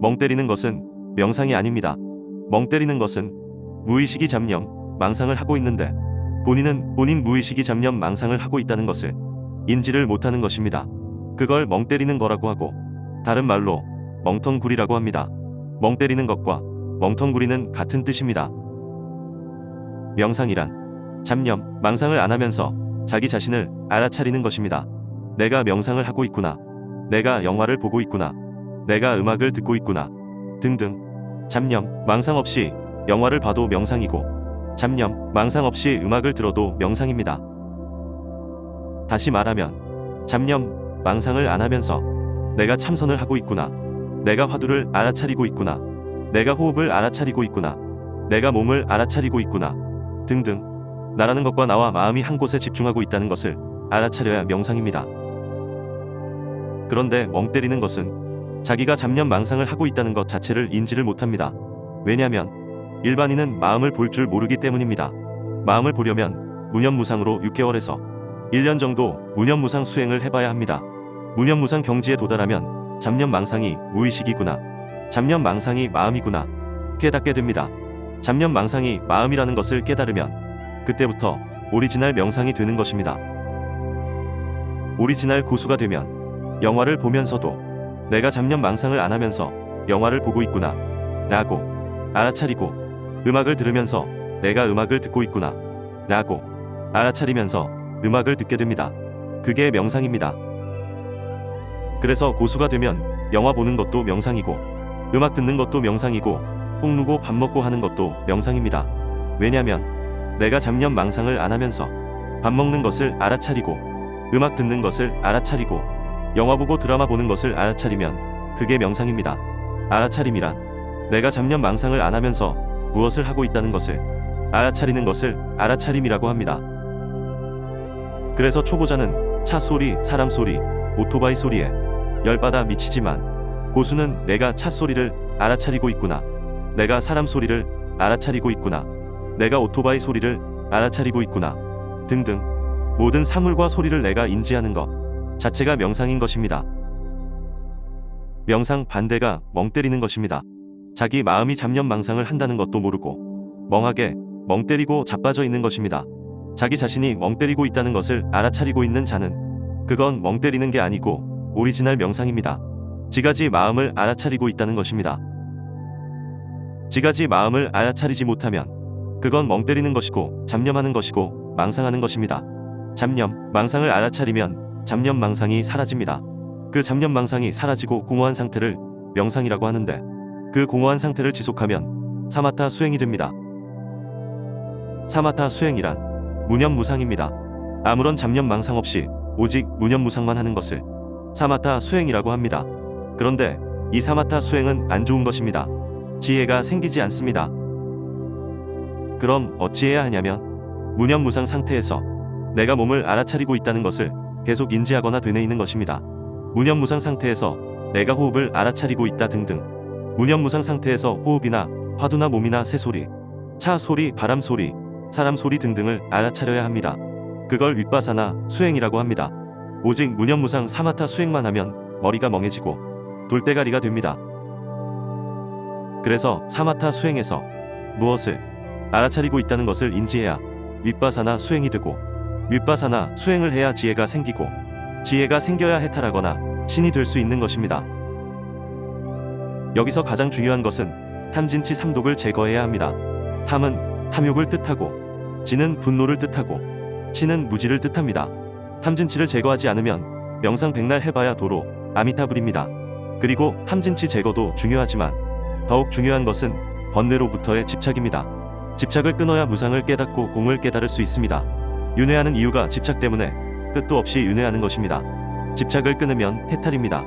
멍 때리는 것은 명상이 아닙니다. 멍 때리는 것은 무의식이 잡념, 망상을 하고 있는데 본인은 본인 무의식이 잡념, 망상을 하고 있다는 것을 인지를 못하는 것입니다. 그걸 멍 때리는 거라고 하고 다른 말로 멍텅구리라고 합니다. 멍 때리는 것과 멍텅구리는 같은 뜻입니다. 명상이란 잡념, 망상을 안 하면서 자기 자신을 알아차리는 것입니다. 내가 명상을 하고 있구나, 내가 영화를 보고 있구나, 내가 음악을 듣고 있구나 등등. 잡념, 망상 없이 영화를 봐도 명상이고 잡념, 망상 없이 음악을 들어도 명상입니다. 다시 말하면 잡념, 망상을 안 하면서 내가 참선을 하고 있구나, 내가 화두를 알아차리고 있구나, 내가 호흡을 알아차리고 있구나, 내가 몸을 알아차리고 있구나 등등. 나라는 것과 나와 마음이 한 곳에 집중하고 있다는 것을 알아차려야 명상입니다. 그런데 멍 때리는 것은 자기가 잡념, 망상을 하고 있다는 것 자체를 인지를 못합니다. 왜냐하면 일반인은 마음을 볼 줄 모르기 때문입니다. 마음을 보려면 무념무상으로 6개월에서 1년 정도 무념무상 수행을 해봐야 합니다. 무념무상 경지에 도달하면 잡념, 망상이 무의식이구나, 잡념, 망상이 마음이구나 깨닫게 됩니다. 잡념, 망상이 마음이라는 것을 깨달으면 그때부터 오리지널 명상이 되는 것입니다. 오리지널 고수가 되면 영화를 보면서도 내가 잡념, 망상을 안 하면서 영화를 보고 있구나 라고 알아차리고, 음악을 들으면서 내가 음악을 듣고 있구나 라고 알아차리면서 음악을 듣게 됩니다. 그게 명상입니다. 그래서 고수가 되면 영화 보는 것도 명상이고 음악 듣는 것도 명상이고 꼭 누고 밥 먹고 하는 것도 명상입니다. 왜냐면 내가 잡념, 망상을 안 하면서 밥 먹는 것을 알아차리고 음악 듣는 것을 알아차리고 영화 보고 드라마 보는 것을 알아차리면 그게 명상입니다. 알아차림이란 내가 잡념, 망상을 안 하면서 무엇을 하고 있다는 것을 알아차리는 것을 알아차림이라고 합니다. 그래서 초보자는 차 소리, 사람 소리, 오토바이 소리에 열받아 미치지만 고수는 내가 차 소리를 알아차리고 있구나, 내가 사람 소리를 알아차리고 있구나, 내가 오토바이 소리를 알아차리고 있구나 등등 모든 사물과 소리를 내가 인지하는 것 자체가 명상인 것입니다. 명상 반대가 멍 때리는 것입니다. 자기 마음이 잡념, 망상을 한다는 것도 모르고 멍하게 멍 때리고 자빠져 있는 것입니다. 자기 자신이 멍 때리고 있다는 것을 알아차리고 있는 자는 그건 멍 때리는 게 아니고 오리지널 명상입니다. 지가지 마음을 알아차리고 있다는 것입니다. 지가지 마음을 알아차리지 못하면 그건 멍 때리는 것이고 잡념하는 것이고 망상하는 것입니다. 잡념, 망상을 알아차리면 잡념, 망상이 사라집니다. 그 잡념, 망상이 사라지고 공허한 상태를 명상이라고 하는데 그 공허한 상태를 지속하면 사마타 수행이 됩니다. 사마타 수행이란 무념무상입니다. 아무런 잡념, 망상 없이 오직 무념무상만 하는 것을 사마타 수행이라고 합니다. 그런데 이 사마타 수행은 안 좋은 것입니다. 지혜가 생기지 않습니다. 그럼 어찌해야 하냐면 무념무상 상태에서 내가 몸을 알아차리고 있다는 것을 계속 인지하거나 되뇌이는 것입니다. 무념무상 상태에서 내가 호흡을 알아차리고 있다 등등. 무념무상 상태에서 호흡이나 화두나 몸이나 새소리, 차 소리, 바람 소리, 사람 소리 등등을 알아차려야 합니다. 그걸 윗바사나 수행이라고 합니다. 오직 무념무상 사마타 수행만 하면 머리가 멍해지고 돌대가리가 됩니다. 그래서 사마타 수행에서 무엇을 알아차리고 있다는 것을 인지해야 윗바사나 수행이 되고 윗바사나 수행을 해야 지혜가 생기고 지혜가 생겨야 해탈하거나 신이 될 수 있는 것입니다. 여기서 가장 중요한 것은 탐진치 삼독을 제거해야 합니다. 탐은 탐욕을 뜻하고 진은 분노를 뜻하고 치는 무지를 뜻합니다. 탐진치를 제거하지 않으면 명상 백날 해봐야 도로 아미타불입니다. 그리고 탐진치 제거도 중요하지만 더욱 중요한 것은 번뇌로부터의 집착입니다. 집착을 끊어야 무상을 깨닫고 공을 깨달을 수 있습니다. 윤회하는 이유가 집착 때문에 끝도 없이 윤회하는 것입니다. 집착을 끊으면 해탈입니다.